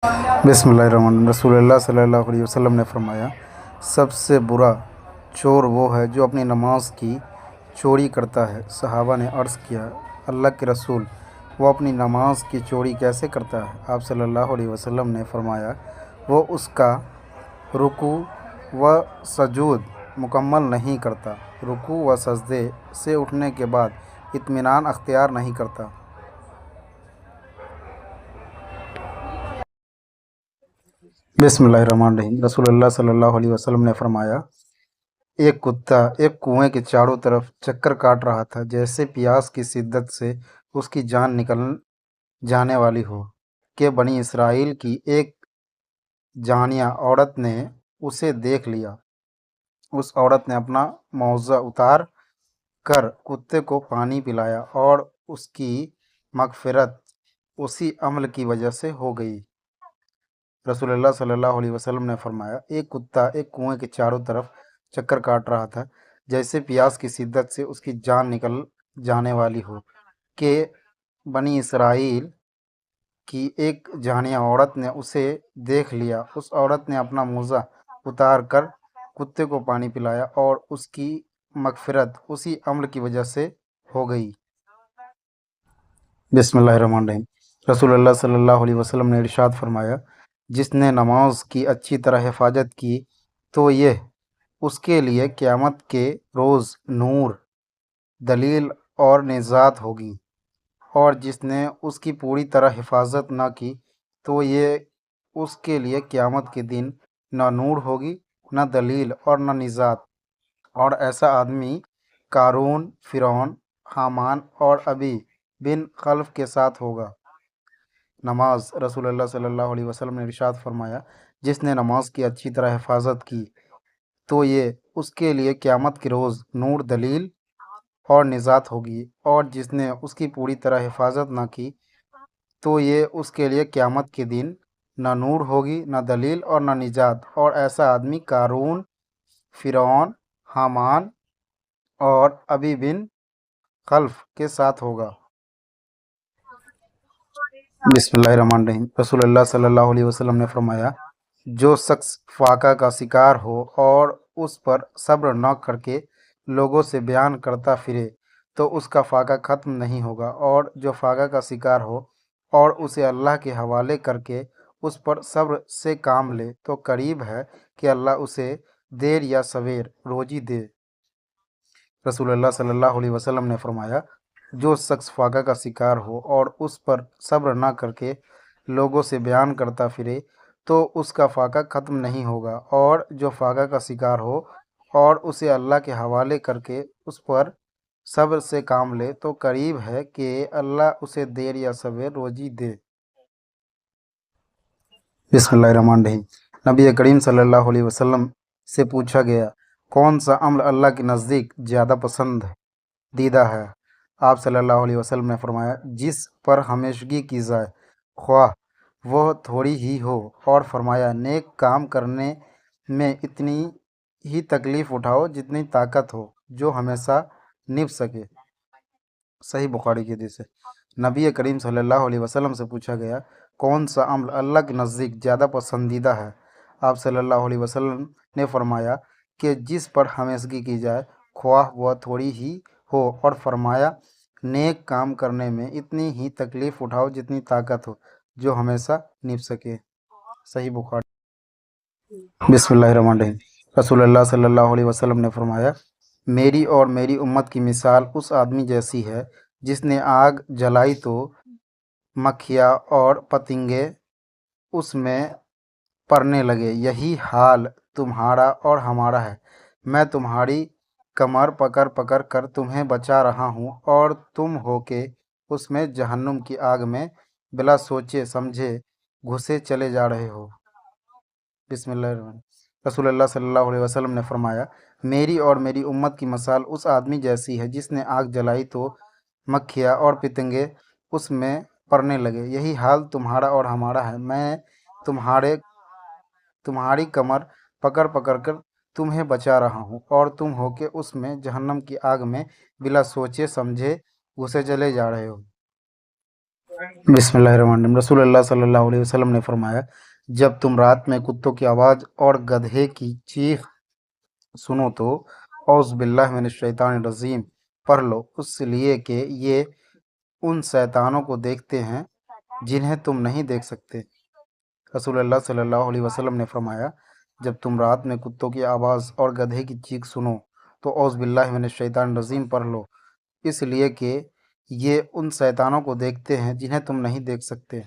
बिस्मिल्लाहिर्रहमानिर्रहीम। रसूलुल्लाह सल्लल्लाहु अलैहि वसल्लम ने फरमाया, सबसे बुरा चोर वो है जो अपनी नमाज की चोरी करता है। सहाबा ने अर्ज़ किया, अल्लाह के रसूल, वो अपनी नमाज की चोरी कैसे करता है? आप सल्लल्लाहु अलैहि वसल्लम ने फरमाया, वो उसका रुकू व सजूद मुकम्मल नहीं करता, रुकू व सजदे से उठने के बाद इत्मीनान अख्तियार नहीं करता। बिस्मिल्लाहिर्रहमानिर्रहीम। रसूलुल्लाह सल्लल्लाहु अलैहि वसल्लम ने फरमाया, एक कुत्ता एक कुएं के चारों तरफ चक्कर काट रहा था, जैसे प्यास की शिद्दत से उसकी जान निकल जाने वाली हो, कि बनी इसराइल की एक जानिया औरत ने उसे देख लिया। उस औरत ने अपना मौजा उतार कर कुत्ते को पानी पिलाया और उसकी मगफिरत उसी अमल की वजह से हो गई। रसूलुल्लाह सल्लल्लाहु अलैहि वसल्लम ने फरमाया, एक कुत्ता एक कुएं के चारों तरफ चक्कर काट रहा था, जैसे प्यास की शिद्दत से उसकी जान निकल जाने वाली हो, कि बनी इसराइल की एक जानिया औरत ने उसे देख लिया। उस औरत ने अपना मोज़ा उतार कर कुत्ते को पानी पिलाया और उसकी मगफिरत उसी अमल की वजह से हो गई। बिस्मिल्लाहिर्रहमानिर्रहीम। रसूलुल्लाह सल्लल्लाहु अलैहि वसल्लम ने इरशाद फरमाया, जिसने नमाज की अच्छी तरह हिफाजत की तो यह उसके लिए क़यामत के रोज़ नूर, दलील और निजात होगी, और जिसने उसकी पूरी तरह हिफाजत न की तो ये उसके लिए क़यामत के दिन न नूर होगी, न दलील और न निजात। और ऐसा आदमी कारून, फ़िरौन, हामान और अबी बिन खल्फ के साथ होगा। नमाज। रसूलुल्लाह सल्लल्लाहु अलैहि वसल्लम ने इरशाद फरमाया, जिसने नमाज की अच्छी तरह हिफाजत की तो ये उसके लिए क़यामत के रोज़ नूर, दलील और निजात होगी, और जिसने उसकी पूरी तरह हिफाजत ना की तो ये उसके लिए क़यामत के दिन न नूर होगी, न दलील और न निजात। और ऐसा आदमी कारून, फ़िरौन, हामान और अबी बिन खल्फ के साथ होगा। बिस्मिल्लाहिर्रहमानिर्रहीम। रसूलुल्लाह सल्लल्लाहु अलैहि वसल्लम ने फरमाया, जो शख्स फाका का शिकार हो और उस पर सब्र न करके लोगों से बयान करता फिरे तो उसका फाका ख़त्म नहीं होगा, और जो फाका का शिकार हो और उसे अल्लाह के हवाले करके उस पर सब्र से काम ले तो करीब है कि अल्लाह उसे देर या सवेर रोजी दे। रसूलुल्लाह सल्लल्लाहु अलैहि वसल्लम ने फरमाया, जो शख्स फाका का शिकार हो और उस पर सब्र ना करके लोगों से बयान करता फिरे तो उसका फाका ख़त्म नहीं होगा, और जो फाका का शिकार हो और उसे अल्लाह के हवाले करके उस पर सब्र से काम ले तो करीब है कि अल्लाह उसे देर या सवेर रोजी दे। बिस्मिल्लाहिर्रहमानिर्रहीम। नबी करीम सल्लल्लाहु अलैहि वसल्लम से पूछा गया, कौन सा अमल अल्लाह के नज़दीक ज़्यादा पसंद दीदा है? आप सल्लल्लाहु अलैहि वसल्लम ने फरमाया, जिस पर हमेशगी की जाए, ख्वाह वह थोड़ी ही हो। और फरमाया, नेक काम करने में इतनी ही तकलीफ़ उठाओ जितनी ताकत हो, जो हमेशा निभ सके। सही बुखारी की हदीस है। नबी करीम सल्लल्लाहु अलैहि वसल्लम से पूछा गया, कौन सा अमल अल्लाह के नज़दीक ज़्यादा पसंदीदा है? आप सल्लल्लाहु अलैहि वसल्लम ने फरमाया कि जिस पर हमेशगी की जाए, ख्वाह वह थोड़ी ही हो। और फरमाया, नेक काम करने में इतनी ही तकलीफ़ उठाओ जितनी ताकत हो, जो हमेशा निभ सके। सही बुखारी। बिस्मिल्लाहिर्रहमानिर्रहीम। रसूलुल्लाह सल्लल्लाहु अलैहि वसल्लम ने फरमाया, मेरी और मेरी उम्मत की मिसाल उस आदमी जैसी है जिसने आग जलाई तो मक्खियाँ और पतंगे उसमें पड़ने लगे। यही हाल तुम्हारा और हमारा है। मैं तुम्हारी कमर पकड़ पकड़ कर तुम्हें बचा रहा हूँ, और तुम हो के उसमें जहन्नुम की आग में बिला सोचे समझे घुसे चले जा रहे हो। बिस्मिल्लाह। रसूलुल्लाह सल्लल्लाहु अलैहि वसल्लम ने फरमाया, मेरी और मेरी उम्मत की मिसाल उस आदमी जैसी है जिसने आग जलाई तो मक्खियाँ और पतंगे उसमें पड़ने लगे। यही हाल तुम्हारा और हमारा है। मैं तुम्हारी कमर पकड़ पकड़ कर तुम्हें बचा रहा हूँ, और तुम होके उसमें जहन्नम की आग में बिला सोचे समझे घुसे चले जा रहे हो। बिस्मिल्लाहिर्रहमानिर्रहीम। रसूलुल्लाह सल्लल्लाहु अलैहि वसल्लम ने फरमाया, जब तुम रात में कुत्तों की आवाज़ और गधे की चीख सुनो तो औज़ बिल्लाहि मिनश शैतानिर रजीम पढ़ लो, इसलिए कि ये उन शैतानों को देखते हैं जिन्हें तुम नहीं देख सकते। रसूलुल्लाह सल्लल्लाहु अलैहि वसल्लम ने फरमाया, जब तुम रात में कुत्तों की आवाज़ और गधे की चीख सुनो तो औज़ बिल्लाहि मिनश शैतानिर रजीम पढ़ लो, इसलिए कि ये उन शैतानों को देखते हैं जिन्हें तुम नहीं देख सकते।